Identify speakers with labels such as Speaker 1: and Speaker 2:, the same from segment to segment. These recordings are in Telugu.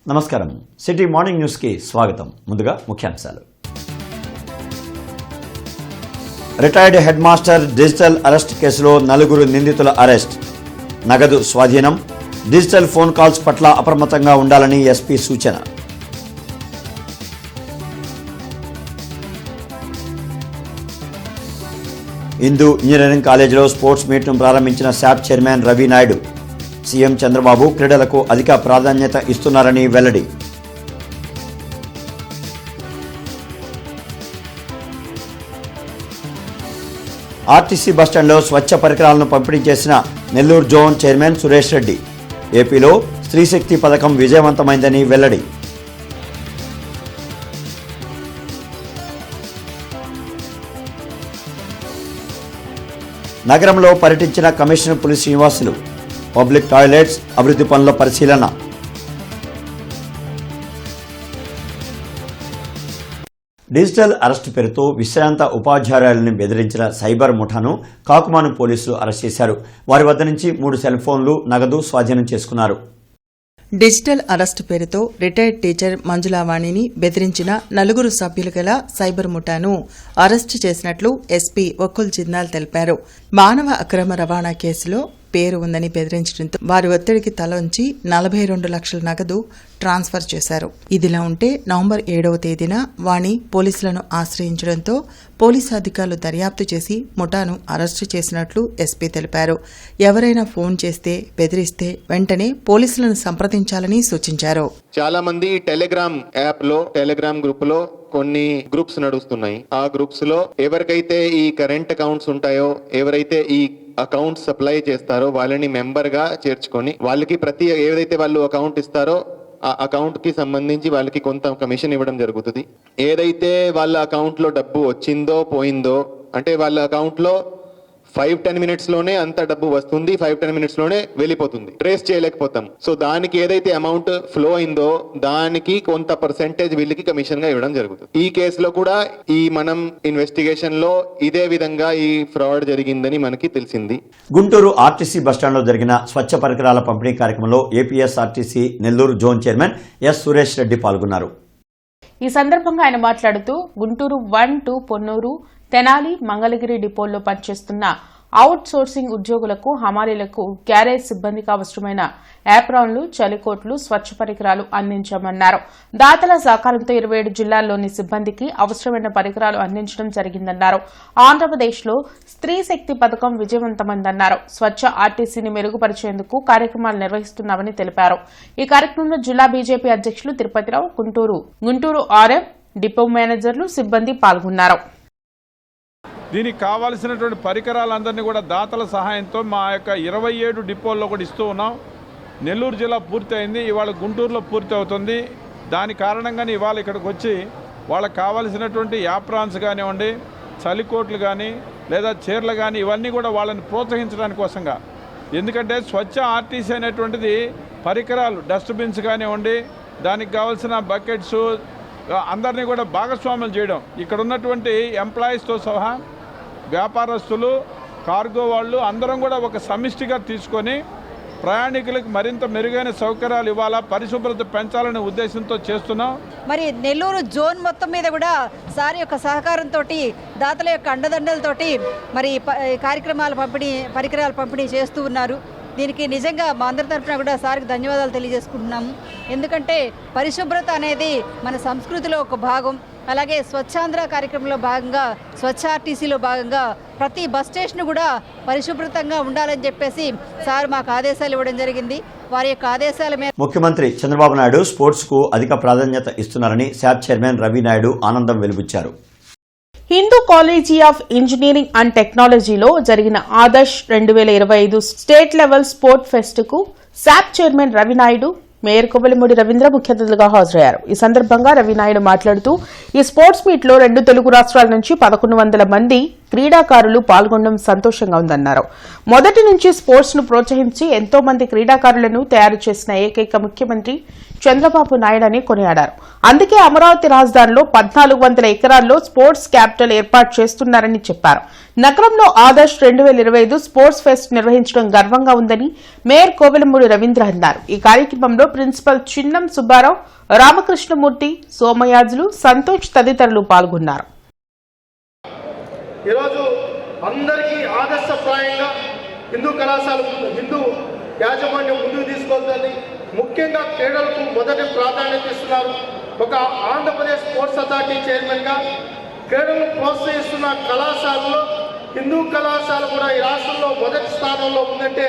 Speaker 1: నమస్కారం. సిటీ మార్నింగ్ న్యూస్ కి స్వాగతం. ముందుగా ముఖ్యాంశాలు. Retired head master digital arrest కేసులో 4 నిందితుల అరెస్ట్. నగదు స్వాధీనం, డిజిటల్ ఫోన్ కాల్స్ పట్ల అప్రమత్తంగా ఉండాలని ఎస్పీ సూచన. హిందూ ఇంజనీరింగ్ కాలేజీలో స్పోర్ట్స్ మీట్ను ప్రారంభించిన శాప్ చైర్మన్ రవి నాయుడు. సీఎం చంద్రబాబు క్రీడలకు అధిక ప్రాధాన్యత ఇస్తున్నారని వెల్లడి. ఆర్టీసీ బస్టాండ్లో స్వచ్ఛ పరికరాలను పంపిణీ చేసిన నెల్లూరు జోన్ చైర్మన్ సురేష్ రెడ్డి. ఏపీలో స్త్రీశక్తి పథకం విజయవంతమైందని వెల్లడి. నగరంలో పర్యటించిన commissioner Puli Srinivasulu. Public toilets అభివృద్ధి పనుల పరిశీలన. డిజిటల్ అరెస్టు పేరుతో విశ్రాంత ఉపాధ్యాయులను బెదిరించిన సైబర్ ముఠాను కాకుమాను పోలీసులు అరెస్ట్ చేశారు. వారి వద్ద నుంచి 3 సెల్ ఫోన్లు, నగదు స్వాధీనం చేసుకున్నారు.
Speaker 2: డిజిటల్ అరెస్టు పేరుతో రిటైర్డ్ టీచర్ మంజులావాణిని బెదిరించిన 4 సభ్యులు గల సైబర్ ముఠాను అరెస్టు చేసినట్లు ఎస్పీ వకుల్ జిందాల్ తెలిపారు. మానవ అక్రమ రవాణా కేసులో పేరు ఉందని బెదిరించడంతో వారి ఒత్తిడికి తలొంచి 42 లక్షల నగదు ట్రాన్స్ఫర్ చేశారు. ఇదిలా ఉంటే నవంబర్ 7వ తేదీన వాణి పోలీసులను ఆశ్రయించడంతో పోలీసు అధికారులు దర్యాప్తు చేసి ముఠాను అరెస్టు చేసినట్లు ఎస్పీ తెలిపారు. ఎవరైనా ఫోన్ చేస్తే బెదిరిస్తే వెంటనే పోలీసులను సంప్రదించాలని సూచించారు.
Speaker 3: చాలా మంది టెలిగ్రామ్ యాప్ లో, టెలిగ్రామ్ గ్రూప్ లో కొన్ని గ్రూప్స్ నడుస్తున్నాయి. ఆ గ్రూప్స్ లో ఎవరికైతే ఈ కరెంట్ అకౌంట్స్ ఉంటాయో, ఎవరైతే ఈ అకౌంట్ సప్లై చేస్తారో వాళ్ళని మెంబర్ గా చేర్చుకొని వాళ్ళకి ప్రతి ఏదైతే వాళ్ళు అకౌంట్ ఇస్తారో ఆ అకౌంట్ కి సంబంధించి వాళ్ళకి కొంత కమిషన్ ఇవ్వడం జరుగుతుంది. ఏదైతే వాళ్ళ అకౌంట్ లో డబ్బు వచ్చిందో పోయిందో, అంటే వాళ్ళ అకౌంట్ లో 5-10 మినిట్స్ లోనే అంత డబ్బు వస్తుంది, 5-10 మినిట్స్ లోనే వెళ్ళిపోతుంది, ట్రేస్ చేయలేకపోతాం. సో దానికి ఏదైతే అమౌంట్ ఫ్లో అయిందో దానికి కొంత పర్సెంటేజ్ వీళ్ళకి కమిషన్ గా ఇవ్వడం జరుగుతుంది. ఈ కేసులో కూడా ఈ మనం ఇన్వెస్టిగేషన్ లో ఇదే విధంగా ఈ ఫ్రాడ్ జరిగిందని మనకి తెలిసింది.
Speaker 1: గుంటూరు ఆర్టీసీ బస్టాండ్లో జరిగిన స్వచ్ఛ పరికరాల పంపిణీ కార్యక్రమంలో APSRTC Nellore zone chairman S Suresh Reddy పాల్గొన్నారు.
Speaker 4: ఈ సందర్భంగా ఆయన మాట్లాడుతూ గుంటూరు 1-2 పొన్నూరు, తెనాలి, మంగళగిరి డిపోల్లో పనిచేస్తున్న అవుట్ సోర్సింగ్ ఉద్యోగులకు, హమాలీలకు, గ్యారేజ్ సిబ్బందికి అవసరమైన యాప్రాన్లు, చలికోట్లు, స్వచ్ఛ పరికరాలు అందించామన్నారు. దాతల సహకారంతో 27 జిల్లాల్లోని సిబ్బందికి అవసరమైన పరికరాలు అందించడం జరిగిందన్నారు. ఆంధ్రప్రదేశ్లో స్త్రీ శక్తి పథకం విజయవంతమైందన్నారు. స్వచ్ఛ ఆర్టీసీని మెరుగుపరిచేందుకు కార్యక్రమాలు నిర్వహిస్తున్నామని తెలిపారు. ఈ కార్యక్రమంలో జిల్లా బీజేపీ అధ్యక్షులు తిరుపతిరావు, గుంటూరు ఆర్ఎం, డిపో మేనేజర్లు, సిబ్బంది పాల్గొన్నారు.
Speaker 5: దీనికి కావాల్సినటువంటి పరికరాలందరినీ కూడా దాతల సహాయంతో మా యొక్క 27 డిపోల్లో కూడా ఇస్తూ ఉన్నాం. నెల్లూరు జిల్లా పూర్తి అయింది, ఇవాళ గుంటూరులో పూర్తి అవుతుంది. దాని కారణంగానే ఇవాళ ఇక్కడికి వచ్చి వాళ్ళకి కావాల్సినటువంటి యాప్రాన్స్ కానివ్వండి, చలికోట్లు కానీ లేదా చీరలు కానీ ఇవన్నీ కూడా వాళ్ళని ప్రోత్సహించడానికి కోసంగా. ఎందుకంటే స్వచ్ఛ ఆర్టీసీ అనేటువంటిది పరికరాలు, డస్ట్బిన్స్ కానివ్వండి, దానికి కావాల్సిన బకెట్స్ అందరినీ కూడా భాగస్వాములు చేయడం. ఇక్కడ ఉన్నటువంటి ఎంప్లాయీస్తో సహా వ్యాపారస్తులు, కార్గో వాళ్ళు అందరం కూడా ఒక సమిష్టిగా తీసుకొని ప్రయాణికులకు మరింత మెరుగైన సౌకర్యాలు ఇవ్వాలా, పరిశుభ్రత పెంచాలనే ఉద్దేశంతో చేస్తున్నాం.
Speaker 6: మరి నెల్లూరు జోన్ మొత్తం మీద కూడా సార్ యొక్క సహకారంతో, దాతల యొక్క అండదండలతోటి మరి పరికరాల పంపిణీ చేస్తూ ఉన్నారు. దీనికి నిజంగా మా అందరి తరఫున కూడా సార్కి ధన్యవాదాలు తెలియజేసుకుంటున్నాము. ఎందుకంటే పరిశుభ్రత అనేది మన సంస్కృతిలో ఒక భాగం. అలాగే స్వచ్ఛాంధ్ర కార్యక్రమంలో భాగంగా, స్వచ్ఛ ఆర్టీసీలో భాగంగా ప్రతి బస్ స్టేషన్ కూడా పరిశుభ్రతంగా ఉండాలని చెప్పేసి సార్ మాకు ఆదేశాలు ఇవ్వడం జరిగింది. వారి యొక్క ఆదేశాల మీద
Speaker 1: ముఖ్యమంత్రి చంద్రబాబు నాయుడు స్పోర్ట్స్ కు అధిక ప్రాధాన్యత ఇస్తున్నారని శాప్ చైర్మన్ రవి నాయుడు ఆనందం వెలిబుచ్చారు.
Speaker 4: Hindu college of engineering and టెక్నాలజీలో జరిగిన Adarsh 2025 state level sport fest కు శాప్ చైర్మన్ రవి నాయుడు, మేయర్ కొబలిమూడి రవీంద్ర ముఖ్య అతిథులుగా హాజరయ్యారు. ఈ సందర్భంగా రవి నాయుడు మాట్లాడుతూ ఈ స్పోర్ట్స్ మీట్ లో 2 తెలుగు రాష్ట్రాల నుంచి 1100 మంది క్రీడాకారులు పాల్గొనడం సంతోషంగా ఉందన్నారు. మొదటి నుంచి స్పోర్ట్స్ ను ప్రోత్సహించి ఎంతో మంది క్రీడాకారులను తయారు చేసిన ఏకైక ముఖ్యమంత్రి చంద్రబాబు నాయుడు అని కొనియాడారు. అందుకే అమరావతి రాజధానిలో 1400 ఎకరాల్లో స్పోర్ట్స్ క్యాపిటల్ ఏర్పాటు చేస్తున్నారని చెప్పారు. నగరంలో ఆదర్శ్ 2025 స్పోర్ట్స్ ఫెస్ట్ నిర్వహించడం గర్వంగా ఉందని మేయర్ కోవెలమూడి రవీంద్ర అన్నారు. ఈ కార్యక్రమంలో ప్రిన్సిపల్ చిన్నం సుబ్బారావు, రామకృష్ణమూర్తి, సోమయాజులు, సంతోష్ తదితరులు పాల్గొన్నారు.
Speaker 7: ఈరోజు అందరికీ ఆదర్శప్రాయంగా హిందూ కళాశాల హిందూ యాజమాన్యం ముందుకు తీసుకొద్దని, ముఖ్యంగా క్రీడలకు మొదటి ప్రాధాన్యత ఇస్తున్నారు. ఒక ఆంధ్రప్రదేశ్ స్పోర్ట్స్ అథారిటీ చైర్మన్గా క్రీడలను ప్రోత్సహిస్తున్న కళాశాలలో హిందూ కళాశాల కూడా ఈ రాష్ట్రంలో మొదటి స్థానంలో ఉందంటే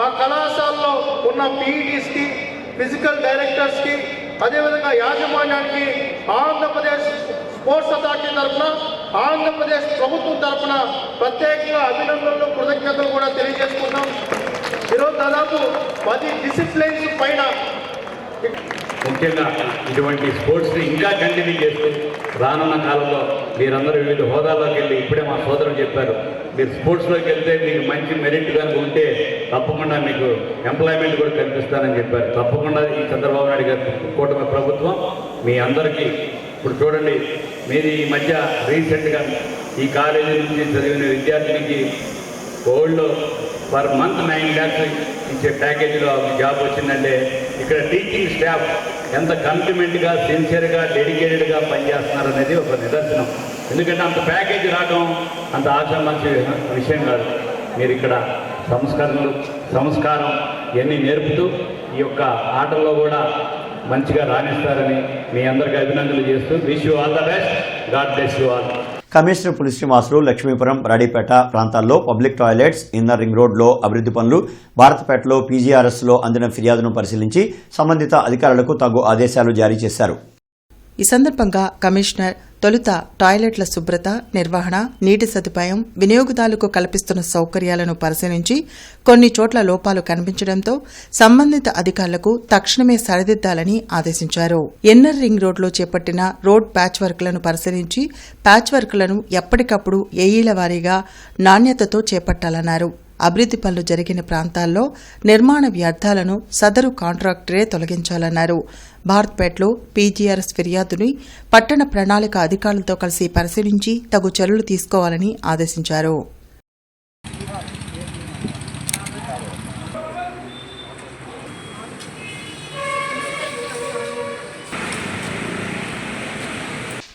Speaker 7: ఆ కళాశాలలో ఉన్న పీఈటీస్కి, ఫిజికల్ డైరెక్టర్స్కి, అదేవిధంగా యాజమాన్యానికి ఆంధ్రప్రదేశ్ స్పోర్ట్స్ అథారిటీ తరఫున, ఆంధ్రప్రదేశ్ ప్రభుత్వం తరఫున ప్రత్యేకంగా అభినందనలు, కృతజ్ఞతలు కూడా తెలియజేసుకున్నాం. ఈరోజు దాదాపు 10 డిసిప్లిన్స్ పైన
Speaker 8: ముఖ్యంగా ఇటువంటి స్పోర్ట్స్ని ఇంకా కంటిన్యూ చేస్తూ రానున్న కాలంలో మీరందరూ వివిధ హోదాల్లోకి వెళ్ళి, ఇప్పుడే మా సోదరులు చెప్పారు, మీరు స్పోర్ట్స్లోకి వెళ్తే మీకు మంచి మెరిట్ కనుక ఉంటే తప్పకుండా మీకు ఎంప్లాయ్మెంట్ కూడా కల్పిస్తానని చెప్పారు. తప్పకుండా ఈ చంద్రబాబు నాయుడు గారి కూటమి ప్రభుత్వం మీ అందరికీ, ఇప్పుడు చూడండి, మీది ఈ మధ్య రీసెంట్గా ఈ కాలేజీ నుంచి చదివిన విద్యార్థినికి గోల్డ్లో పర్ మంత్ 9 lakhs ఇచ్చే ప్యాకేజీలో జాబ్ వచ్చిందంటే ఇక్కడ టీచింగ్ స్టాఫ్ ఎంత కమిట్మెంట్గా, సిన్సియర్గా, డెడికేటెడ్గా పనిచేస్తున్నారనేది ఒక నిదర్శనం. ఎందుకంటే అంత ప్యాకేజీ రావడం అంత ఆశామాషి విషయం కాదు. మీరు ఇక్కడ సంస్కారం ఇవన్నీ నేర్పుతూ ఈ యొక్క ఆటల్లో కూడా మంచిగా రాణిస్తారని మీ అందరికీ అభినందనలు చేస్తూ wish you all the best. God bless you all.
Speaker 1: Commissioner Puli Srinivasulu Lakshmipuram, రాడిపేట ప్రాంతాల్లో పబ్లిక్ టాయిలెట్స్, ఇన్నర్ రింగ్ రోడ్లో అభివృద్ధి పనులు, భారతపేటలో పీజీఆర్ఎస్లో అందిన ఫిర్యాదును పరిశీలించి సంబంధిత అధికారులకు తగు ఆదేశాలు జారీ చేశారు.
Speaker 2: ఈ సందర్భంగా కమిషనర్ తొలుత టాయిలెట్ల శుభ్రత, నిర్వహణ, నీటి సదుపాయం, వినియోగదారులకు కల్పిస్తున్న సౌకర్యాలను పరిశీలించి కొన్ని చోట్ల లోపాలు కనిపించడంతో సంబంధిత అధికారులకు తక్షణమే సరిదిద్దాలని ఆదేశించారు. ఇన్నర్ రింగ్ రోడ్లో చేపట్టిన రోడ్ ప్యాచ్ వర్క్లను పరిశీలించి ప్యాచ్ వర్క్లను ఎప్పటికప్పుడు ఏఈల వారీగా నాణ్యతతో చేపట్టాలన్నారు. అభివృద్ధి పనులు జరిగిన ప్రాంతాల్లో నిర్మాణ వ్యర్థాలను సదరు కాంట్రాక్టరే తొలగించాలన్నారు. భారత్పేటలో పీజీఆర్ఎస్ ఫిర్యాదుని పట్టణ ప్రణాళిక అధికారులతో కలిసి పరిశీలించి తగు చర్యలు తీసుకోవాలని ఆదేశించారు.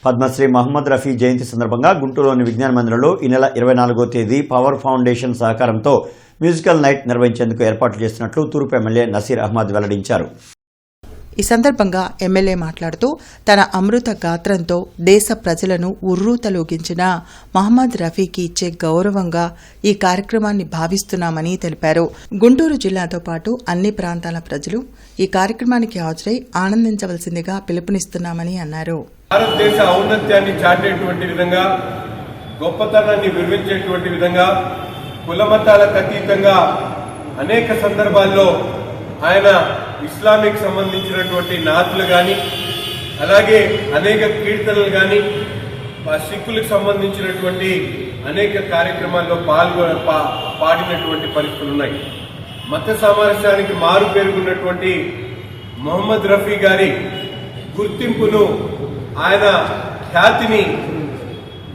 Speaker 1: పద్మశ్రీ మహమ్మద్ రఫీ జయంతి సందర్భంగా గుంటూరులోని విజ్ఞాన మందిరంలో ఈ నెల 24వ తేదీ పవర్ ఫౌండేషన్ సహకారంతో మ్యూజికల్ నైట్ నిర్వహించేందుకు ఏర్పాట్లు చేస్తున్నట్లు తూర్పు ఎమ్మెల్యే నసీర్ అహ్మద్ వెల్లడించారు.
Speaker 2: ఈ సందర్భంగా ఎమ్మెల్యే మాట్లాడుతూ తన అమృత గాత్రంతో దేశ ప్రజలను ఉర్రూతలూగించిన మహమ్మద్ రఫీకి ఇచ్చే గౌరవంగా ఈ కార్యక్రమాన్ని భావిస్తున్నామని తెలిపారు. గుంటూరు జిల్లాతో పాటు అన్ని ప్రాంతాల ప్రజలు ఈ కార్యక్రమానికి హాజరై ఆనందించవలసిందిగా పిలుపునిస్తున్నామని అన్నారు.
Speaker 7: భారతదేశ ఔన్నత్యాన్ని చాటేటువంటి విధంగా, గొప్పతనాన్ని వివరించేటువంటి విధంగా, కులమతాలకు అతీతంగా అనేక సందర్భాల్లో ఆయన ఇస్లామిక్ సంబంధించినటువంటి నాతులు కానీ, అలాగే అనేక కీర్తనలు కానీ, సిక్కులకు సంబంధించినటువంటి అనేక కార్యక్రమాల్లో పాడినటువంటి పరిస్థితులు ఉన్నాయి. మత సామరస్యానికి మారు పేరుకున్నటువంటి మొహమ్మద్ రఫీ గారి గుర్తింపును, ఆయన ఖ్యాతిని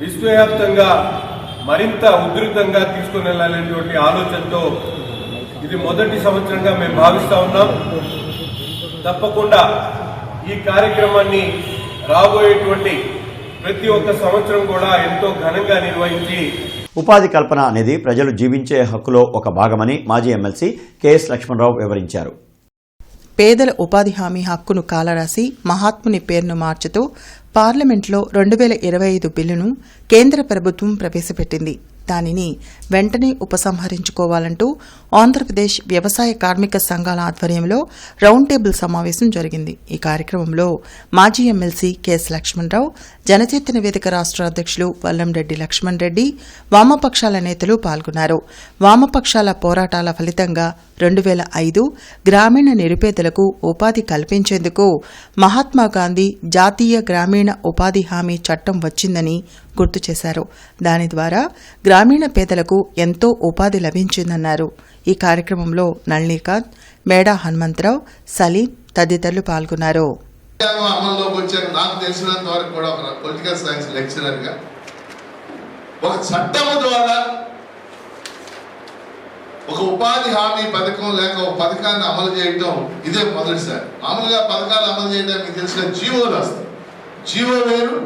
Speaker 7: విశ్వవ్యాప్తంగా మరింత ఉధృతంగా తీసుకుని వెళ్ళాలనేటువంటి ఆలోచనతో ఇది మొదటి సంవత్సరంగా మేము భావిస్తా ఉన్నాం. తప్పకుండా ఈ కార్యక్రమాన్ని రాబోయేటువంటి ప్రతి ఒక్క సంవత్సరం కూడా ఎంతో ఘనంగా నిర్వహించి,
Speaker 1: ఉపాధి కల్పన అనేది ప్రజలు జీవించే హక్కులో ఒక భాగమని మాజీ ఎమ్మెల్సీ కెఎస్ లక్ష్మణరావు వివరించారు.
Speaker 2: పేదల ఉపాధి హామీ హక్కును కాలరాసి మహాత్ముని పేరును మార్చుతూ పార్లమెంట్లో 2025 బిల్లును కేంద్ర ప్రభుత్వం ప్రవేశపెట్టింది. దానిని వెంటనే ఉపసంహరించుకోవాలంటూ ఆంధ్రప్రదేశ్ వ్యవసాయ కార్మిక సంఘాల ఆధ్వర్యంలో రౌండ్ టేబుల్ సమావేశం జరిగింది. ఈ కార్యక్రమంలో మాజీ ఎమ్మెల్సీ కెఎస్ లక్ష్మణరావు, జనచైతన్య వేదిక రాష్ట్ర అధ్యక్షులు వల్లంరెడ్డి లక్ష్మణ్ రెడ్డి, వామపక్షాల నేతలు పాల్గొన్నారు. వామపక్షాల పోరాటాల ఫలితంగా 2005 గ్రామీణ నిరుపేదలకు ఉపాధి కల్పించేందుకు మహాత్మాగాంధీ జాతీయ గ్రామీణ ఉపాధి హామీ చట్టం వచ్చిందని గుర్తు చేశారు. దాని ద్వారా గ్రామీణ పేదలకు ఎంతో ఉపాధి లభించిందన్నారు. ఈ కార్యక్రమంలో నళినీకాంత్, మేడా హనుమంతరావు, సలీం తదితరులు పాల్గొన్నారు.
Speaker 9: అమల్లోకి వచ్చారు. నాకు తెలిసినంత వరకు కూడా ఒక పొలిటికల్ సైన్స్ లెక్చరర్గా ఒక చట్టము ద్వారా ఒక ఉపాధి హామీ పథకం లేక ఒక పథకాన్ని అమలు చేయడం ఇదే మొదటిసారి. మామూలుగా పథకాలు అమలు చేయడానికి తెలిసిన జీవోలు వస్తాయి. జీవో వేరు,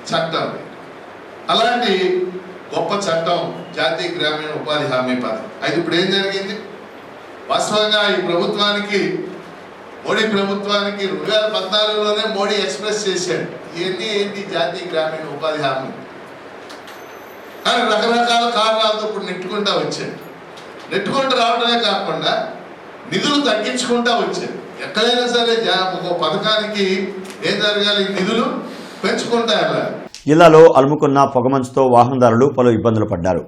Speaker 9: చట్టం. అలాంటి గొప్ప చట్టం జాతీయ గ్రామీణ ఉపాధి హామీ పథకం. అయితే ఇప్పుడు ఏం జరిగింది? వాస్తవంగా ఈ ప్రభుత్వానికి, మోడీ ప్రభుత్వానికి 2014లోనే మోడీ ఎక్స్ప్రెస్ చేశాడు ఏంటి జాతీయ గ్రామీణ ఉపాధి హామీ. కానీ రకరకాల కారణాలతో ఇప్పుడు నెట్టుకుంటా వచ్చాడు. నెట్టుకుంటూ రావడమే కాకుండా నిధులు తగ్గించుకుంటా వచ్చాడు. ఎక్కడైనా సరే ఒక పథకానికి ఏం జరగాలి? నిధులు పెంచుకుంటా వెళ్ళాలి.
Speaker 1: జిల్లాలో అలుముకున్న పొగమంచుతో వాహనదారులు పలు ఇబ్బందులు పడ్డారు.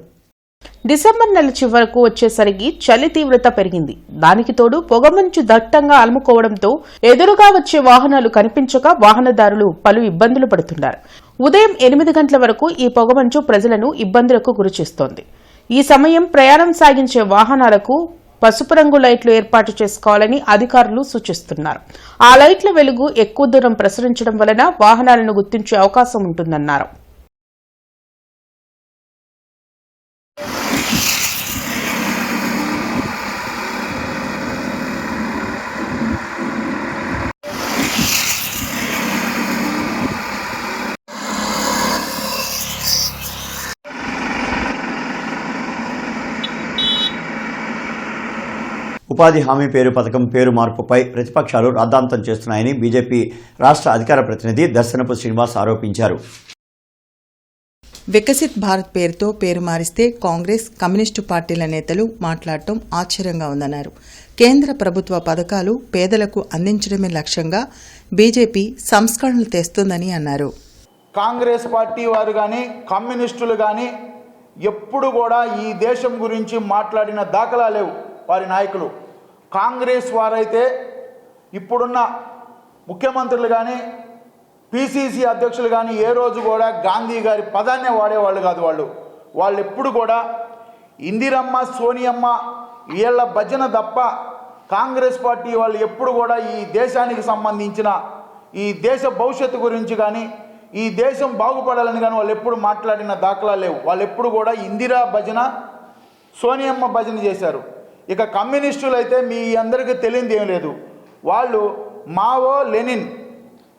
Speaker 4: డిసెంబర్ నెల చివరకు వచ్చేసరికి చలి తీవ్రత పెరిగింది. దానికి తోడు పొగమంచు దట్టంగా అలుముకోవడంతో ఎదురుగా వచ్చే వాహనాలు కనిపించక వాహనదారులు పలు ఇబ్బందులు పడుతున్నారు. ఉదయం 8 గంటల వరకు ఈ పొగమంచు ప్రజలను ఇబ్బందులకు గురిచేస్తోంది. ఈ సమయం ప్రయాణం సాగించే వాహనాలకు పసుపు రంగు లైట్లు ఏర్పాటు చేసుకోవాలని అధికారులు సూచిస్తున్నారు. ఆ లైట్ల వెలుగు ఎక్కువ దూరం ప్రసరించడం వలన వాహనాలను గుర్తించే అవకాశం ఉంటుందన్నారు.
Speaker 1: ఉపాధి హామీ పథకం పేరు మార్పుపై ప్రతిపక్షాలు రాద్ధాంతం చేస్తున్నాయని బీజేపీ రాష్ట్ర అధికార ప్రతినిధి దర్శనపు శ్రీనివాస్ ఆరోపించారు.
Speaker 2: వికసిత్ భారత్ పేరుతో పేరు మారిస్తే కాంగ్రెస్, కమ్యూనిస్టు పార్టీల నేతలు మాట్లాడటం ఆశ్చర్యంగా ఉందన్నారు. కేంద్ర ప్రభుత్వ పథకాలు పేదలకు అందించడమే లక్ష్యంగా బీజేపీ సంస్కరణలు తెస్తుందని అన్నారు.
Speaker 10: కాంగ్రెస్ పార్టీ వారు కానీ కమ్యూనిస్టులు కానీ ఎప్పుడు కూడా ఈ దేశం గురించి మాట్లాడిన దాఖలా లేవు వారి నాయకులు. కాంగ్రెస్ వారైతే ఇప్పుడున్న ముఖ్యమంత్రులు కానీ పిసిసి అధ్యక్షులు కానీ ఏ రోజు కూడా గాంధీ గారి పదాన్నే వాడేవాళ్ళు కాదు. వాళ్ళు ఎప్పుడు కూడా ఇందిరమ్మ, సోనియమ్మ వీళ్ళ భజన తప్ప కాంగ్రెస్ పార్టీ వాళ్ళు ఎప్పుడు కూడా ఈ దేశానికి సంబంధించిన ఈ దేశ భవిష్యత్తు గురించి కానీ ఈ దేశం బాగుపడాలని కానీ వాళ్ళు ఎప్పుడు మాట్లాడిన దాఖలా లేవు. వాళ్ళు ఎప్పుడు కూడా ఇందిరా భజన, సోనియమ్మ భజన చేశారు. ఇక కమ్యూనిస్టులు అయితే మీ అందరికీ తెలియదు ఏం లేదు. వాళ్ళు మావో లెనిన్,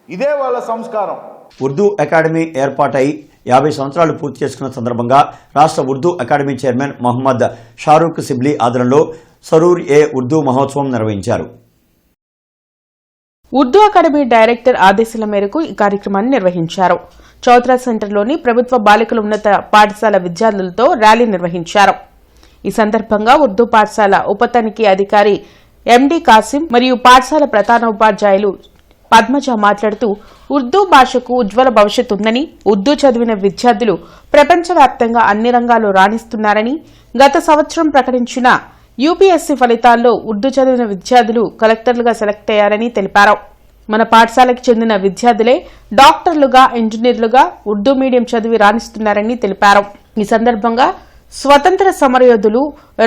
Speaker 10: ఇదే వాళ్ళ సంస్కారం.
Speaker 1: ఉర్దూ అకాడమీ ఏర్పాటై 50 సంవత్సరాలు పూర్తి చేసుకున్న సందర్భంగా రాష్ట్ర ఉర్దూ అకాడమీ చైర్మన్ మొహమ్మద్ షారూక్ సిబ్లీ ఆధ్వర్యంలో సరూర్ ఏ ఉర్దూ మహోత్సవం నిర్వహించారు.
Speaker 4: ఉర్దూ అకాడమీ డైరెక్టర్ ఆదేశాల మేరకు ఈ కార్యక్రమాన్ని నిర్వహించారు. చౌత్రా సెంటర్లోని ప్రభుత్వ బాలికల ఉన్నత పాఠశాల విద్యార్థులతో ర్యాలీ నిర్వహించారు. ఈ సందర్భంగా ఉర్దూ పాఠశాల ఉప తనిఖీ అధికారి ఎండి కాసిం మరియు పాఠశాల ప్రధానోపాధ్యాయులు పద్మజ మాట్లాడుతూ ఉర్దూ భాషకు ఉజ్వల భవిష్యత్తు ఉందని, ఉర్దూ చదివిన విద్యార్థులు ప్రపంచవ్యాప్తంగా అన్ని రంగాల్లో రాణిస్తున్నారని, గత సంవత్సరం ప్రకటించిన యూపీఎస్సీ ఫలితాల్లో ఉర్దూ చదివిన విద్యార్థులు కలెక్టర్లుగా సెలెక్ట్ అయ్యారని తెలిపారు. మన పాఠశాలకు చెందిన విద్యార్థులే డాక్టర్లుగా, ఇంజనీర్లుగా ఉర్దూ మీడియం చదివి రాణిస్తున్నారని తెలిపారు. ఈ సందర్భంగా స్వతంత్ర సమరయోధులు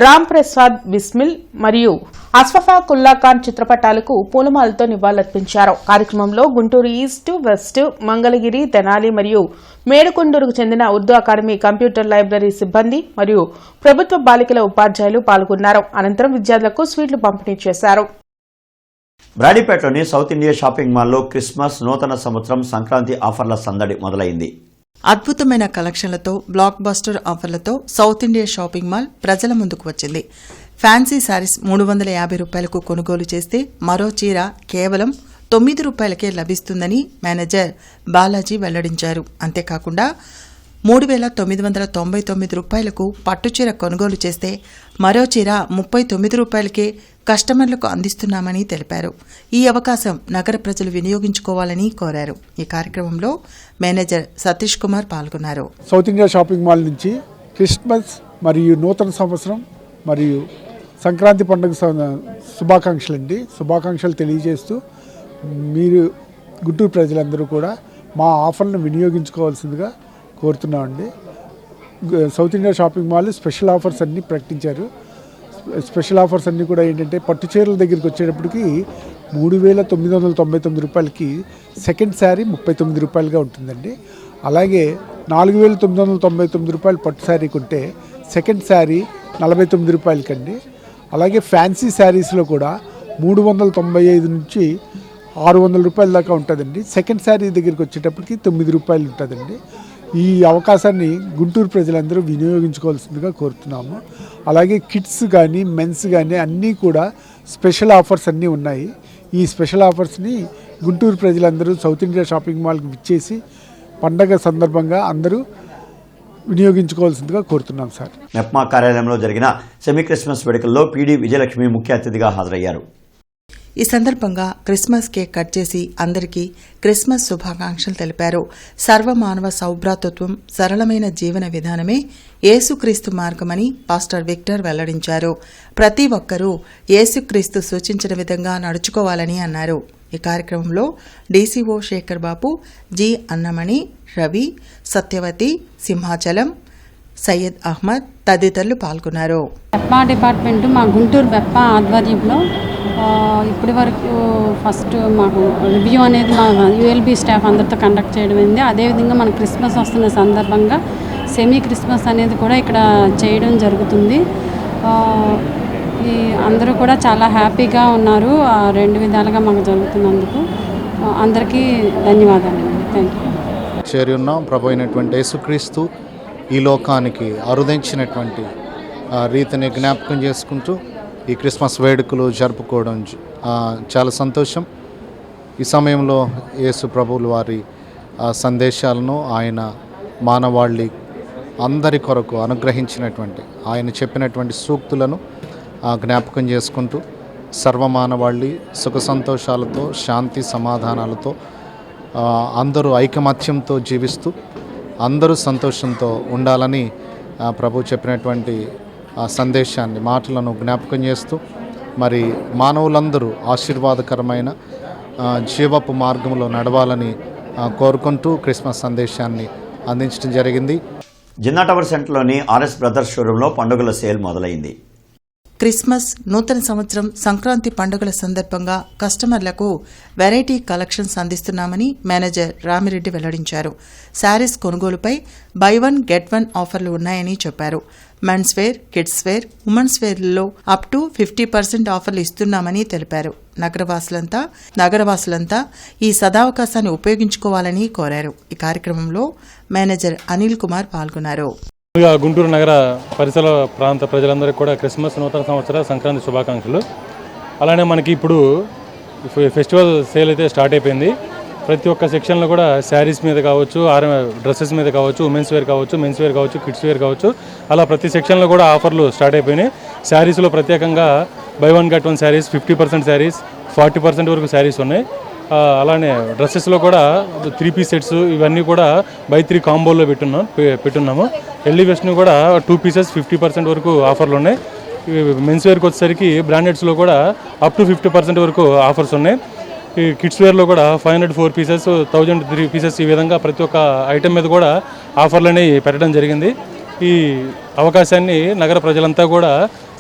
Speaker 4: రామ్ ప్రసాద్ బిస్మిల్ మరియు అస్ఫాకుల్లా ఖాన్ చిత్రపటాలకు పూలమాలతో నివాళులర్పించారు. కార్యక్రమంలో గుంటూరు ఈస్ట్, వెస్ట్, మంగళగిరి, తెనాలి మరియు మేడుకొండూరుకు చెందిన ఉర్దూ అకాడమీ కంప్యూటర్ లైబ్రరీ సిబ్బంది మరియు ప్రభుత్వ బాలికల ఉపాధ్యాయులు పాల్గొన్నారు. అనంతరం విద్యార్థులకు స్వీట్లు పంపిణీ చేశారు.
Speaker 1: బ్రాడీపేటలోని సౌత్ ఇండియా షాపింగ్ మాల్లో క్రిస్మస్, నూతన సంవత్సరం, సంక్రాంతి ఆఫర్ల సందడి మొదలైంది.
Speaker 2: అద్భుతమైన కలెక్షన్లతో, బ్లాక్ బస్టర్ ఆఫర్లతో సౌత్ ఇండియా షాపింగ్ మాల్ ప్రజల ముందుకు వచ్చింది. ఫ్యాన్సీ శారీస్ 350 రూపాయలకు కొనుగోలు చేస్తే మరో చీర కేవలం 9 రూపాయలకే లభిస్తుందని మేనేజర్ బాలాజీ వెల్లడించారు. అంతేకాకుండా 3,999 రూపాయలకు పట్టుచీర కొనుగోలు చేస్తే మరో చీర 39 రూపాయలకే కస్టమర్లకు అందిస్తున్నామని తెలిపారు. ఈ అవకాశం నగర ప్రజలు వినియోగించుకోవాలని కోరారు. ఈ కార్యక్రమంలో మేనేజర్ సతీష్ కుమార్ పాల్గొన్నారు.
Speaker 11: సౌత్ ఇండియా షాపింగ్ మాల్ నుంచి క్రిస్మస్ మరియు నూతన సంవత్సరం మరియు సంక్రాంతి పండుగ శుభాకాంక్షలు తెలియజేస్తూ మీరు గుంటూరు ప్రజలందరూ కూడా మా ఆఫర్లను వినియోగించుకోవాల్సిందిగా కోరుతున్నామండి. South India Shopping Mall special offers అన్నీ ప్రకటించారు. స్పెషల్ ఆఫర్స్ అన్నీ కూడా ఏంటంటే పట్టు చీరల దగ్గరికి వచ్చేటప్పటికి 3,999 రూపాయలకి సెకండ్ శారీ 39 రూపాయలుగా ఉంటుందండి. అలాగే 4,999 రూపాయలు పట్టు శారీ కొంటే సెకండ్ శారీ 49 రూపాయలకండి. అలాగే ఫ్యాన్సీ శారీస్లో కూడా 395 నుంచి 600 రూపాయల దాకా ఉంటుందండి. సెకండ్ శారీ దగ్గరికి వచ్చేటప్పటికి 9 రూపాయలు ఉంటుందండి. ఈ అవకాశాన్ని గుంటూరు ప్రజలందరూ వినియోగించుకోవాల్సిందిగా కోరుతున్నాము. అలాగే కిడ్స్ కానీ మెన్స్ కానీ అన్నీ కూడా స్పెషల్ ఆఫర్స్ అన్నీ ఉన్నాయి. ఈ స్పెషల్ ఆఫర్స్ని గుంటూరు ప్రజలందరూ సౌత్ ఇండియా షాపింగ్ మాల్కి విచ్చేసి పండగ సందర్భంగా అందరూ వినియోగించుకోవాల్సిందిగా కోరుతున్నాం సార్.
Speaker 1: మెప్మా కార్యాలయంలో జరిగిన సెమీ క్రిస్మస్ వేడుకల్లో పీడీ విజయలక్ష్మి ముఖ్య అతిథిగా హాజరయ్యారు.
Speaker 2: ఈ సందర్భంగా క్రిస్మస్ కేక్ కట్ చేసి అందరికీ క్రిస్మస్ శుభాకాంక్షలు తెలిపారు. సర్వమానవ సౌభ్రాతృత్వం, సరళమైన జీవన విధానమే యేసుక్రీస్తు మార్గమని పాస్టర్ విక్టర్ వెల్లడించారు. ప్రతి ఒక్కరూ యేసుక్రీస్తు సూచించిన విధంగా నడుచుకోవాలని అన్నారు. ఈ కార్యక్రమంలో డీసీఓ శేఖర్ బాబు, జి అన్నమణి, రవి, సత్యవతి, సింహాచలం, సయ్యద్ అహ్మద్ తదితరులు పాల్గొన్నారు.
Speaker 12: బెప్పా డిపార్ట్మెంట్ మా గుంటూరు బెప్పా ఆధ్వర్యంలో ఇప్పటి వరకు ఫస్ట్ మాకు రివ్యూ అనేది మా యూఎల్బీ స్టాఫ్ అందరితో కండక్ట్ చేయడం అయింది. అదేవిధంగా మన క్రిస్మస్ వస్తున్న సందర్భంగా సెమీ క్రిస్మస్ అనేది కూడా ఇక్కడ చేయడం జరుగుతుంది. ఈ అందరూ కూడా చాలా హ్యాపీగా ఉన్నారు. రెండు విధాలుగా మాకు జరుగుతున్నందుకు అందరికీ ధన్యవాదాలు. Thank you.
Speaker 13: చేరి ఉన్నాం. ప్రభు అయినటువంటి యేసుక్రీస్తు ఈ లోకానికి అరుదించినటువంటి రీతిని జ్ఞాపకం చేసుకుంటూ ఈ క్రిస్మస్ వేడుకలు జరుపుకోవడం చాలా సంతోషం. ఈ సమయంలో యేసు ప్రభువుల వారి సందేశాలను ఆయన మానవాళి అందరి కొరకు అనుగ్రహించినటువంటి ఆయన చెప్పినటువంటి సూక్తులను జ్ఞాపకం చేసుకుంటూ సర్వమానవాళి సుఖ సంతోషాలతో శాంతి సమాధానాలతో అందరూ ఐకమత్యంతో జీవిస్తూ అందరూ సంతోషంతో ఉండాలని ప్రభు చెప్పినటువంటి సందేశాన్ని మాటలను జ్ఞాపకం చేస్తూ మరి మానవులందరూ ఆశీర్వాదకరమైన జీవపు మార్గంలో నడవాలని కోరుకుంటూ క్రిస్మస్ సందేశాన్ని అందించడం జరిగింది.
Speaker 1: జిన్నా టవర్ సెంటర్లోని ఆర్ఎస్ బ్రదర్స్ షోరూంలో పండుగల సేల్ మొదలైంది.
Speaker 2: క్రిస్మస్, నూతన సంవత్సరం, సంక్రాంతి పండుగల సందర్భంగా కస్టమర్లకు వెరైటీ కలెక్షన్స్ అందిస్తున్నామని మేనేజర్ రామిరెడ్డి వెల్లడించారు. శారీస్ కొనుగోలుపై బై వన్ గెట్ వన్ ఆఫర్లు ఉన్నాయని చెప్పారు. Men's wear, kids wear, women's వేర్లలో అప్ టు 50% ఆఫర్లు ఇస్తున్నామని తెలిపారు. నగరవాసులంతా ఈ సదావకాశాన్ని ఉపయోగించుకోవాలని కోరారు. ఈ కార్యక్రమంలో మేనేజర్ అనిల్ కుమార్ పాల్గొన్నారు.
Speaker 14: గుంటూరు నగర పరిసర ప్రాంత ప్రజలందరికీ కూడా క్రిస్మస్, నూతన సంవత్సర, సంక్రాంతి శుభాకాంక్షలు. అలానే మనకి ఇప్పుడు ఫెస్టివల్ సేల్ అయితే స్టార్ట్ అయిపోయింది. ప్రతి ఒక్క సెక్షన్లో కూడా శారీస్ మీద కావచ్చు, డ్రెస్సెస్ మీద కావచ్చు, ఉమెన్స్ వేర్ కావచ్చు, మెన్స్ వేర్ కావచ్చు, కిడ్స్ వేర్ కావచ్చు, అలా ప్రతి సెక్షన్లో కూడా ఆఫర్లు స్టార్ట్ అయిపోయినాయి. శారీస్లో ప్రత్యేకంగా by one get one saris, 50% saris, 40% వరకు శారీస్ ఉన్నాయి. అలానే డ్రెస్సెస్లో కూడా 3 పీస్ సెట్స్ ఇవన్నీ కూడా బై 3 కాంబోలో పెట్టున్నాము. ఎల్ఈ వెస్ట్ని కూడా 2 పీసెస్ 50% వరకు ఆఫర్లు ఉన్నాయి. మెన్స్ వేర్కి వచ్చేసరికి బ్రాండెడ్స్లో కూడా అప్ టు 50% వరకు ఆఫర్స్ ఉన్నాయి. ఈ కిడ్స్ వేర్లో కూడా 504 పీసెస్, 1003 పీసెస్ ఈ విధంగా ప్రతి ఒక్క ఐటెం మీద కూడా ఆఫర్లు అనేవి పెట్టడం జరిగింది. ఈ అవకాశాన్ని నగర ప్రజలంతా కూడా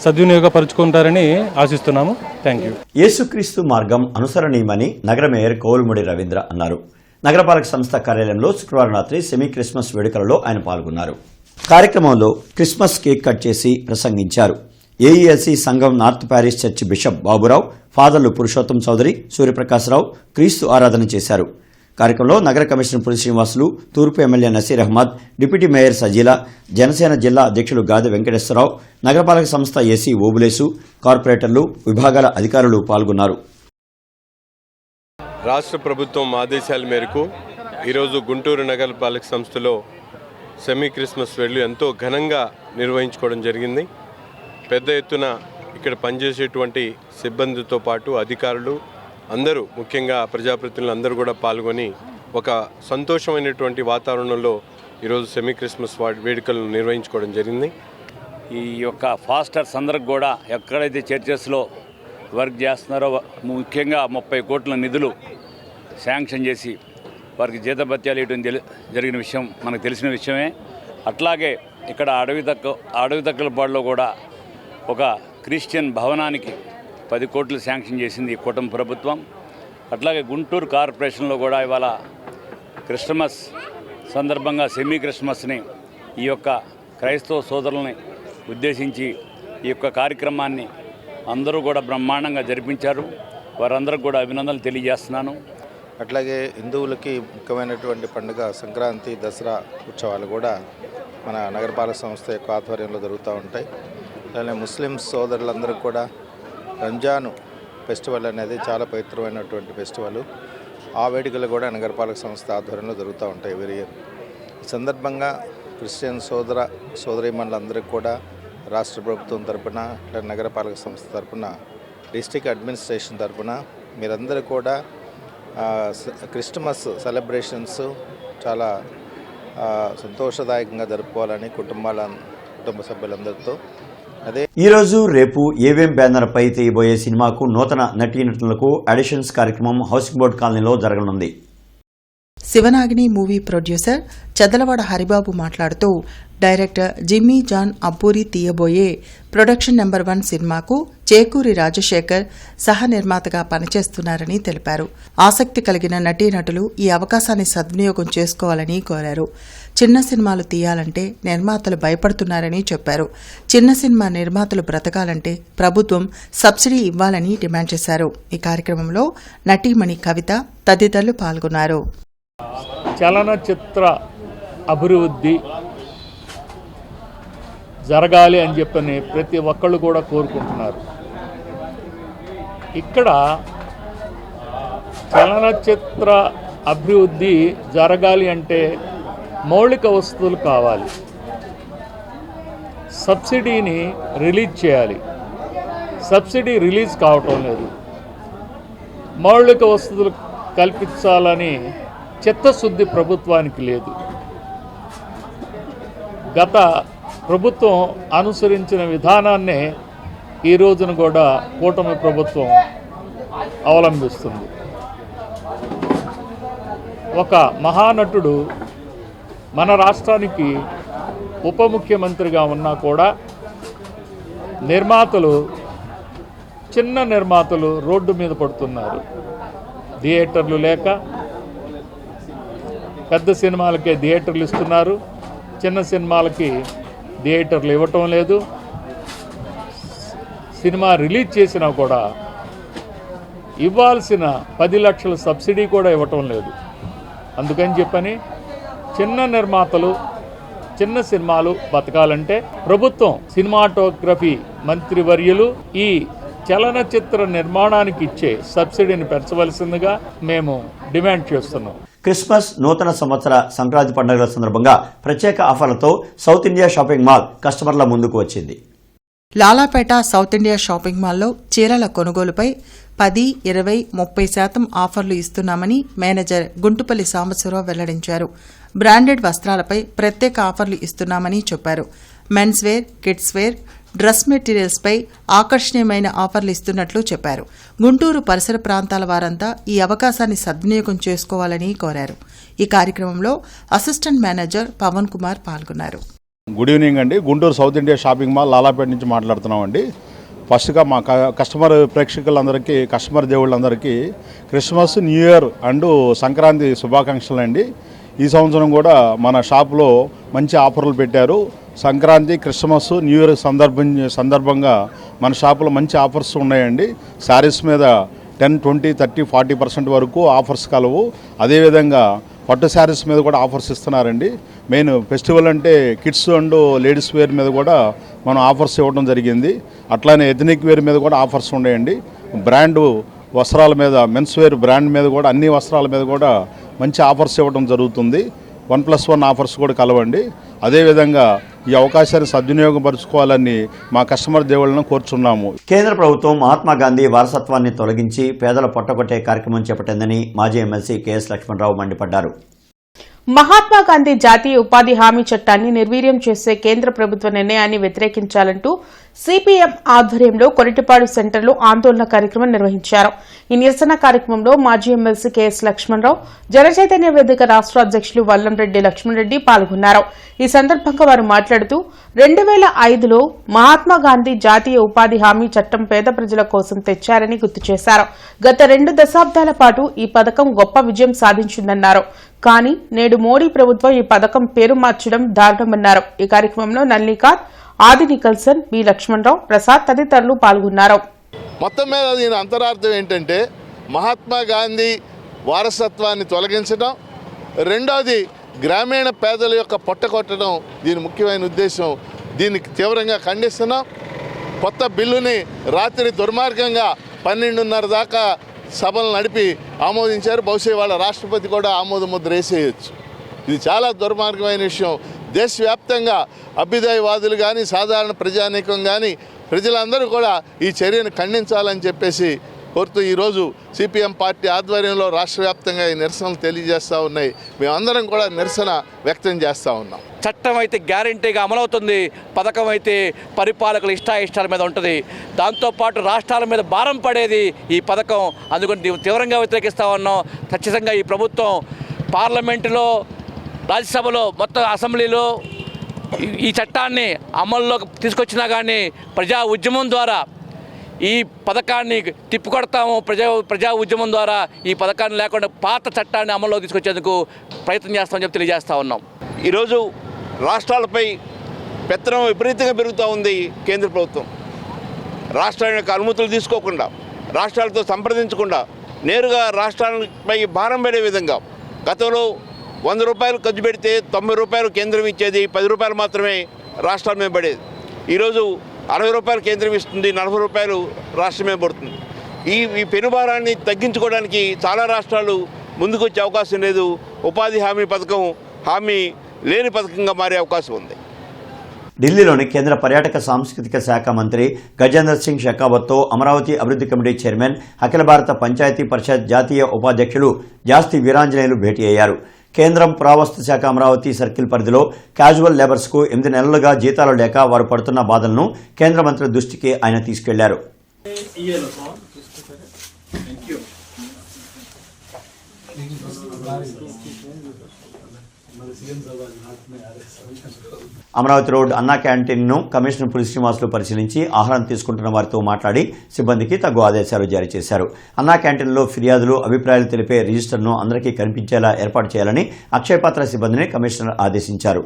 Speaker 14: సద్వినియోగపరుచుకుంటారని ఆశిస్తున్నాము. Thank you.
Speaker 1: యేసుక్రీస్తు మార్గం అనుసరణీయమని నగర మేయర్ కోవులమూడి రవీంద్ర అన్నారు. నగరపాలక సంస్థ కార్యాలయంలో శుక్రవారం రాత్రి సెమీ క్రిస్మస్ వేడుకలలో ఆయన పాల్గొన్నారు. కార్యక్రమంలో క్రిస్మస్ కేక్ కట్ చేసి ప్రసంగించారు. ఏఈఎల్సీ సంఘం north Paris church bishop Baburao, ఫాదర్లు పురుషోత్తం చౌదరి, సూర్యప్రకాశరావు క్రీస్తు ఆరాధన చేశారు. కార్యక్రమంలో నగర కమిషనర్ పులి శ్రీనివాసులు, తూర్పు MLA Naseer Ahmed, deputy mayor Sajila, Janasena జిల్లా అధ్యక్షులు గాది వెంకటేశ్వరరావు, నగరపాలక సంస్థ ఏసీ ఓబులేసు, కార్పొరేటర్లు, విభాగాల అధికారులు పాల్గొన్నారు.
Speaker 7: రాష్ట్ర ప్రభుత్వం ఆదేశాల మేరకు ఈరోజు గుంటూరు నగరపాలక సంస్థలో సెమీ క్రిస్మస్ వేడుకలు ఎంతో ఘనంగా నిర్వహించుకోవడం జరిగింది. పెద్ద ఎత్తున ఇక్కడ పనిచేసేటువంటి సిబ్బందితో పాటు అధికారులు అందరూ, ముఖ్యంగా ప్రజాప్రతినిధులు అందరూ కూడా పాల్గొని ఒక సంతోషమైనటువంటి వాతావరణంలో ఈరోజు సెమీ క్రిస్మస్ వేడుకలను నిర్వహించుకోవడం జరిగింది.
Speaker 8: ఈ యొక్క ఫాస్టర్స్ అందరికి కూడా ఎక్కడైతే చర్చెస్లో వర్క్ చేస్తున్నారో ముఖ్యంగా 30 కోట్ల నిధులు శాంక్షన్ చేసి వారికి జీతభత్యాలు ఇవ్వడం జరిగిన విషయం మనకు తెలిసిన విషయమే. అట్లాగే ఇక్కడ అడవితక్కలపాడులో కూడా ఒక క్రిస్టియన్ భవనానికి 10 కోట్లు శాంక్షన్ చేసింది ఈ కూటమి ప్రభుత్వం. అట్లాగే గుంటూరు కార్పొరేషన్లో కూడా ఇవాళ క్రిస్మస్ సందర్భంగా సెమీ క్రిస్మస్ని ఈ యొక్క క్రైస్తవ సోదరులని ఉద్దేశించి ఈ యొక్క కార్యక్రమాన్ని అందరూ కూడా బ్రహ్మాండంగా జరిపించారు. వారందరికీ కూడా అభినందనలు తెలియజేస్తున్నాను.
Speaker 13: అట్లాగే హిందువులకి ముఖ్యమైనటువంటి పండుగ సంక్రాంతి, దసరా ఉత్సవాలు కూడా మన నగరపాలక సంస్థ యొక్క ఆధ్వర్యంలో జరుగుతూ ఉంటాయి. అలానే ముస్లిం సోదరులందరికీ కూడా రంజాన్ ఫెస్టివల్ అనేది చాలా పవిత్రమైనటువంటి ఫెస్టివల్. ఆ వేడుకలు కూడా నగరపాలక సంస్థ ఆధ్వర్యంలో జరుగుతూ ఉంటాయి ఎవరి ఇయర్. ఈ సందర్భంగా క్రిస్టియన్ సోదరీమణులందరికీ కూడా రాష్ట్ర ప్రభుత్వం తరపున, నగరపాలక సంస్థ తరపున, డిస్ట్రిక్ట్ అడ్మినిస్ట్రేషన్ తరపున మీరందరూ కూడా క్రిస్మస్ సెలబ్రేషన్స్ చాలా సంతోషదాయకంగా జరుపుకోవాలని కుటుంబ సభ్యులందరితో.
Speaker 1: ఈ రోజు రేపు ఏవేం బ్యానర్ పై తీయబోయే సినిమాకు నూతన నటీనటులకు ఆడిషన్స్ కార్యక్రమం హౌసింగ్ బోర్డు కాలనీలో జరగనుంది.
Speaker 2: శివనాగిని మూవీ ప్రొడ్యూసర్ చదలవాడ హరిబాబు మాట్లాడుతూ డైరెక్టర్ జిమ్మీ జాన్ అబ్బూరి తీయబోయే ప్రొడక్షన్ నెంబర్ 1 సినిమాకు చేకూరి రాజశేఖర్ సహ నిర్మాతగా పనిచేస్తున్నారని తెలిపారు. ఆసక్తి కలిగిన నటీనటులు ఈ అవకాశాన్ని సద్వినియోగం చేసుకోవాలని కోరారు. చిన్న సినిమాలు తీయాలంటే నిర్మాతలు భయపడుతున్నారని చెప్పారు. చిన్న సినిమా నిర్మాతలు బ్రతకాలంటే ప్రభుత్వం సబ్సిడీ ఇవ్వాలని డిమాండ్ చేశారు. ఈ కార్యక్రమంలో నటీమణి కవిత తదితరులు పాల్గొన్నారు.
Speaker 15: చలనచిత్ర అభివృద్ధి జరగాలి అని చెప్పని ప్రతి ఒక్కళ్ళు కూడా కోరుకుంటున్నారు. ఇక్కడ చలనచిత్ర అభివృద్ధి జరగాలి అంటే మౌలిక వసతులు కావాలి. సబ్సిడీని రిలీజ్ చేయాలి. సబ్సిడీ రిలీజ్ కావటం లేదు. మౌలిక వసతులు కల్పించాలని చిత్తశుద్ధి ప్రభుత్వానికి లేదు. గత ప్రభుత్వం అనుసరించిన విధానాన్నే ఈ రోజున కూడా కూటమి ప్రభుత్వం అవలంబిస్తుంది. ఒక మహానటుడు మన రాష్ట్రానికి ఉప ముఖ్యమంత్రిగా ఉన్నా కూడా చిన్న నిర్మాతలు రోడ్డు మీద పడుతున్నారు. థియేటర్లు లేక పెద్ద సినిమాలకే థియేటర్లు ఇస్తున్నారు, చిన్న సినిమాలకి థియేటర్లు ఇవ్వటం లేదు. సినిమా రిలీజ్ చేసినా కూడా ఇవ్వాల్సిన 10 లక్షల సబ్సిడీ కూడా ఇవ్వటం లేదు. అందుకని చెప్పని చిన్న సినిమాలు బతకాలంటే ప్రభుత్వం సినిమాటోగ్రఫీ మంత్రివర్యులు ఈ చలనచిత్ర నిర్మాణానికి ఇచ్చే సబ్సిడీని పెంచవలసిందిగా మేము డిమాండ్ చేస్తున్నాం.
Speaker 1: క్రిస్మస్, నూతన సంవత్సర, సంక్రాంతి పండుగల సందర్భంగా ప్రత్యేక ఆఫర్లతో సౌత్ ఇండియా షాపింగ్ మాల్ కస్టమర్ల ముందుకు వచ్చింది.
Speaker 2: లాలాపేట సౌత్ ఇండియా షాపింగ్ మాల్లో చీరల కొనుగోలుపై 10, 20, 30% ఆఫర్లు ఇస్తున్నామని మేనేజర్ గుంటుపల్లి సాంబశివరావు వెల్లడించారు. బ్రాండెడ్ వస్త్రాలపై ప్రత్యేక ఆఫర్లు ఇస్తున్నామని చెప్పారు. Men's wear, kids wear, dress మెటీరియల్స్పై ఆకర్షణీయమైన ఆఫర్లు ఇస్తున్నట్లు చెప్పారు. గుంటూరు పరిసర ప్రాంతాల వారంతా ఈ అవకాశాన్ని సద్వినియోగం చేసుకోవాలని కోరారు. ఈ కార్యక్రమంలో అసిస్టెంట్ మేనేజర్ పవన్ కుమార్ పాల్గొన్నారు.
Speaker 16: గుడ్ ఈవినింగ్ అండి. Guntur South India Shopping Mall Lalapet నుంచి మాట్లాడుతున్నామండి. ఫస్ట్గా మా కస్టమర్ ప్రేక్షకులందరికీ, కస్టమర్ దేవుళ్ళందరికీ Christmas, new year and Sankranti శుభాకాంక్షలు అండి. ఈ సంవత్సరం కూడా మన షాప్లో మంచి ఆఫర్లు పెట్టారు. సంక్రాంతి, క్రిస్మస్, న్యూ ఇయర్ సందర్భంగా మన షాపులో మంచి ఆఫర్స్ ఉన్నాయండి. శారీస్ మీద 10, 20, 30, 40% వరకు ఆఫర్స్ కలవు. అదేవిధంగా పట్టు శారీస్ మీద కూడా ఆఫర్స్ ఇస్తున్నారండి. మెయిన్ ఫెస్టివల్ అంటే కిడ్స్ అండ్ లేడీస్ వేర్ మీద కూడా మనం ఆఫర్స్ ఇవ్వడం జరిగింది. అట్లానే ఎథనిక్ వేర్ మీద కూడా ఆఫర్స్ ఉన్నాయండి. బ్రాండ్ వస్త్రాల మీద, మెన్స్ వేర్ బ్రాండ్ మీద కూడా, అన్ని వస్త్రాల మీద కూడా మంచి ఆఫర్స్ ఇవ్వడం జరుగుతుంది. 1+1 ఆఫర్స్ కూడా కలవండి. అదేవిధంగా ఈ అవకాశాన్ని సద్వినియోగపరుచుకోవాలని మా కస్టమర్ దేవుళ్ళను కోరుచున్నాము.
Speaker 1: కేంద్ర ప్రభుత్వం మహాత్మాగాంధీ వారసత్వాన్ని తొలగించి పేదల పొట్టగొట్టే కార్యక్రమం చేపట్టిందని మాజీ ఎమ్మెల్సీ కెఎస్ లక్ష్మణరావు మండిపడ్డారు.
Speaker 4: మహాత్మాగాంధీ జాతీయ ఉపాధి హామీ చట్టాన్ని నిర్వీర్యం చేసే కేంద్ర ప్రభుత్వ నిర్ణయాన్ని వ్యతిరేకించాలంటూ సిపిఎం ఆధ్వర్యంలో కొరిటిపాడు సెంటర్లో ఆందోళన కార్యక్రమం నిర్వహించారు. ఈ నిరసన కార్యక్రమంలో మాజీ ఎమ్మెల్సీ కెఎస్ లక్ష్మణరావు, జనచైతన్య వేదిక రాష్ట్ర అధ్యక్షులు వల్లంరెడ్డి లక్ష్మణరెడ్డి పాల్గొన్నారు. ఈ సందర్భంగా వారు మాట్లాడుతూ 2005లో మహాత్మాగాంధీ జాతీయ ఉపాధి హామీ చట్టం పేద ప్రజల కోసం తెచ్చారని గుర్తు చేశారు. గత 2 దశాబ్దాల పాటు ఈ పథకం గొప్ప విజయం సాధించిందన్నారు. కానీ నేడు మోడీ ప్రభుత్వం ఈ పథకం పేరు మార్చడం దారుణమన్నారు. ఈ కార్యక్రమంలో నల్లికాత్, ఆది నికల్సన్, బి లక్ష్మణరావు, ప్రసాద్ తదితరులు పాల్గొన్నారు.
Speaker 9: మొత్తం మీద దీని అంతరార్థం ఏంటంటే మహాత్మా గాంధీ వారసత్వాన్ని తొలగించడం, రెండోది గ్రామీణ పేదల యొక్క పొట్టకొట్టడం దీని ముఖ్యమైన ఉద్దేశం. దీన్ని తీవ్రంగా ఖండిస్తున్నాం. కొత్త బిల్లుని రాత్రి దుర్మార్గంగా 12:30 దాకా సభలు నడిపి ఆమోదించారు. బహుశా వాళ్ళ రాష్ట్రపతి కూడా ఆమోద ముద్ర వేసేయచ్చు. ఇది చాలా దుర్మార్గమైన విషయం. దేశవ్యాప్తంగా అభ్యుదయవాదులు కానీ సాధారణ ప్రజానీకం కానీ ప్రజలందరూ కూడా ఈ చర్యను ఖండించాలని చెప్పేసి కోరుతూ ఈరోజు సిపిఎం పార్టీ ఆధ్వర్యంలో రాష్ట్ర వ్యాప్తంగా ఈ నిరసనలు తెలియజేస్తూ ఉన్నాయి. మేమందరం కూడా నిరసన వ్యక్తం చేస్తూ ఉన్నాం.
Speaker 17: చట్టం అయితే గ్యారంటీగా అమలవుతుంది, పథకం అయితే పరిపాలకుల ఇష్టాయిష్టాల మీద ఉంటుంది. దాంతోపాటు రాష్ట్రాల మీద భారం పడేది ఈ పథకం. అందుకని తీవ్రంగా వ్యతిరేకిస్తూ ఉన్నాం. ఖచ్చితంగా ఈ ప్రభుత్వం పార్లమెంటులో, రాజ్యసభలో, మొత్తం అసెంబ్లీలో ఈ చట్టాన్ని అమల్లోకి తీసుకొచ్చినా కానీ ప్రజా ఉద్యమం ద్వారా ఈ పథకాన్ని తిప్పికొడతాము. ప్రజా ఉద్యమం ద్వారా ఈ పథకాన్ని లేకుండా పాత చట్టాన్ని అమల్లోకి తీసుకొచ్చేందుకు ప్రయత్నం చేస్తామని చెప్పి తెలియజేస్తూ ఉన్నాం.
Speaker 18: ఈరోజు రాష్ట్రాలపై పెత్తనం విపరీతంగా పెరుగుతూ ఉంది కేంద్ర ప్రభుత్వం. రాష్ట్రాల యొక్క అనుమతులు తీసుకోకుండా, రాష్ట్రాలతో సంప్రదించకుండా నేరుగా రాష్ట్రాలపై భారం పడే విధంగా గతంలో 100 రూపాయలు ఖర్చు పెడితే 90 రూపాయలు కేంద్రం ఇచ్చేది, 10 రూపాయలు మాత్రమే రాష్ట్రాల మీద పడేది. ఈరోజు 60 రూపాయలు కేంద్రం ఇస్తుంది, 40 రూపాయలు రాష్ట్రం మీద పడుతుంది. ఈ పెనుభారాన్ని తగ్గించుకోవడానికి చాలా రాష్ట్రాలు ముందుకు వచ్చే అవకాశం లేదు. ఉపాధి హామీ పథకం హామీ లేని పథకంగా మారే అవకాశం ఉంది.
Speaker 1: ఢిల్లీలోని కేంద్ర పర్యాటక సాంస్కృతిక శాఖ మంత్రి గజేందర్ సింగ్ షెకావత్తో అమరావతి అభివృద్ధి కమిటీ చైర్మన్, అఖిల భారత పంచాయతీ పరిషత్ జాతీయ ఉపాధ్యక్షులు జాస్తి వీరాంజనేయులు భేటీ అయ్యారు. కేంద్రం పురావస్తు శాఖ అమరావతి సర్కిల్ పరిధిలో క్యాజువల్ లేబర్స్కు 8 నెలలుగా జీతాలు లేక వారు పడుతున్న బాధలను కేంద్ర మంత్రి దృష్టికి ఆయన తీసుకెళ్లారు. అమరావతి రోడ్ అన్నా క్యాంటీన్ను కమిషనర్ పులి శ్రీనివాసులు పరిశీలించి ఆహారం తీసుకుంటున్న వారితో మాట్లాడి సిబ్బందికి తగు ఆదేశాలు జారీ చేశారు. అన్నా క్యాంటీన్లో ఫిర్యాదులు, అభిప్రాయాలు తెలిపే రిజిస్టర్ను అందరికీ కనిపించేలా ఏర్పాటు చేయాలని అక్షయపాత్ర సిబ్బందిని కమిషనర్ ఆదేశించారు.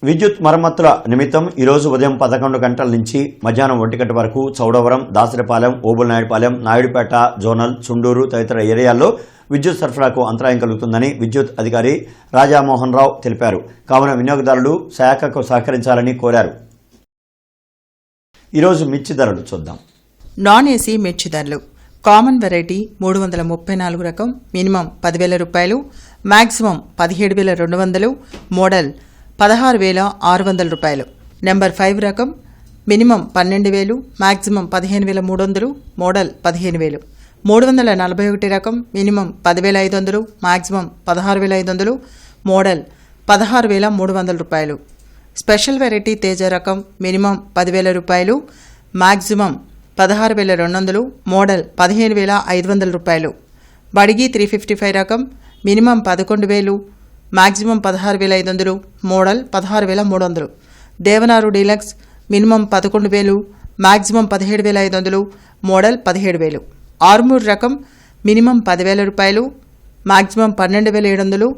Speaker 1: విద్యుత్ మరమ్మతుల నిమిత్తం ఈరోజు ఉదయం 11 గంటల నుంచి మధ్యాహ్నం 1 గంట వరకు చౌడవరం, దాసరిపాలెం, ఓబులనాయుడుపాలెం, నాయుడుపేట, జోనల్, చుండూరు తదితర ఏరియాల్లో విద్యుత్ సరఫరాకు అంతరాయం కలుగుతుందని విద్యుత్ అధికారి రాజామోహన్ రావు తెలిపారు. కావున వినియోగదారులు శాఖకు సహకరించాలని కోరారు. ఈరోజు మిర్చి ధరలు చూద్దాం.
Speaker 2: నాన్ ఏసీ మిర్చి ధరలు: కామన్ వెరైటీ 334 రకం మినిమం 10,000 రూపాయలు, మ్యాక్సిమం 17,200, మోడల్ 16,600 రూపాయలు. నెంబర్ 5 రకం మినిమం 12,000, మ్యాక్సిమం 15,300, మోడల్ 15,000. 341 రకం మినిమం 10,500, మ్యాక్సిమం 16,500, మోడల్ 16,300 రూపాయలు. స్పెషల్ వెరైటీ తేజ రకం మినిమం 10,000 రూపాయలు, మ్యాక్సిమం 16,200, మోడల్ 15,500 రూపాయలు. బడిగి 355 రకం minimum 11,000, maximum 16,500, model 16,300. Devanur deluxe minimum 11,000, maximum 17,500, model 17,000. Armoor రకం మినిమం 10,000 రూపాయలు, మ్యాక్సిమం 12,700,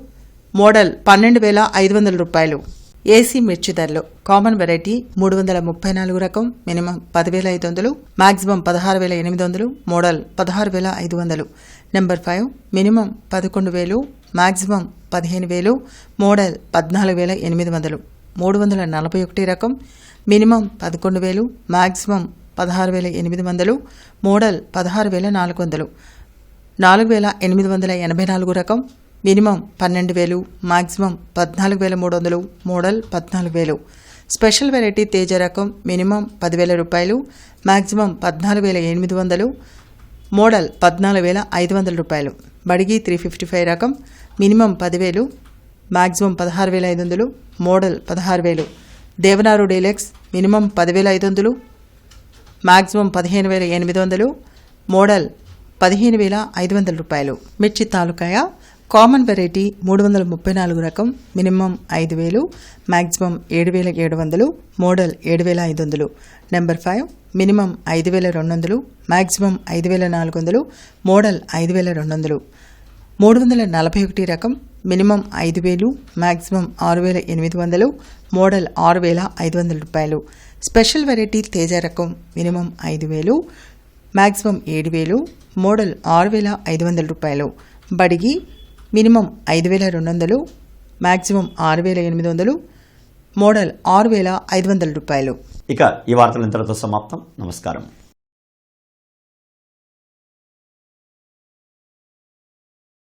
Speaker 2: మోడల్ 12,500 రూపాయలు. ఏసీ మిర్చి ధరలు: కామన్ వెరైటీ 334 రకం minimum 10,500, maximum 16,800, model 16,500. Number 5 minimum 11,000, maximum 15,000, model 14,800. 341 రకం మినిమం 11,000, మ్యాక్సిమం 16,800, మోడల్ 16,400. 4,884 రకం minimum 12,000, maximum 14,300, model 14,000. Special variety Teja రకం మినిమం 10,000 రూపాయలు, మ్యాక్సిమం 14,800, మోడల్ 14,500 రూపాయలు. బడిగి 355 రకం minimum 10,000, maximum 16,500, model 16,000. Devanur deluxe minimum 10,500, maximum 15,800, model 15,500 రూపాయలు. మిర్చి తాలూకాయ కామన్ వెరైటీ 334 రకం, minimum 5,000, maximum 7,700, model 7,500. Number 5 minimum 5,200, maximum 5,400, model 5,200. 341 రకం, మినిమం 5,000, మ్యాక్సిమం 6,800, మోడల్ 6,500 రూపాయలు. స్పెషల్ వెరైటీ తేజ రకం మినిమం 5,000, మ్యాక్సిమం 7,000, మోడల్ 6,500 రూపాయలు. బడిగి మినిమం 5,200, మ్యాక్సిమం 6,800, మోడల్ 6,500 రూపాయలు.
Speaker 1: ఇక ఈ వార్తలు ఇంతటితో సమాప్తం. నమస్కారం.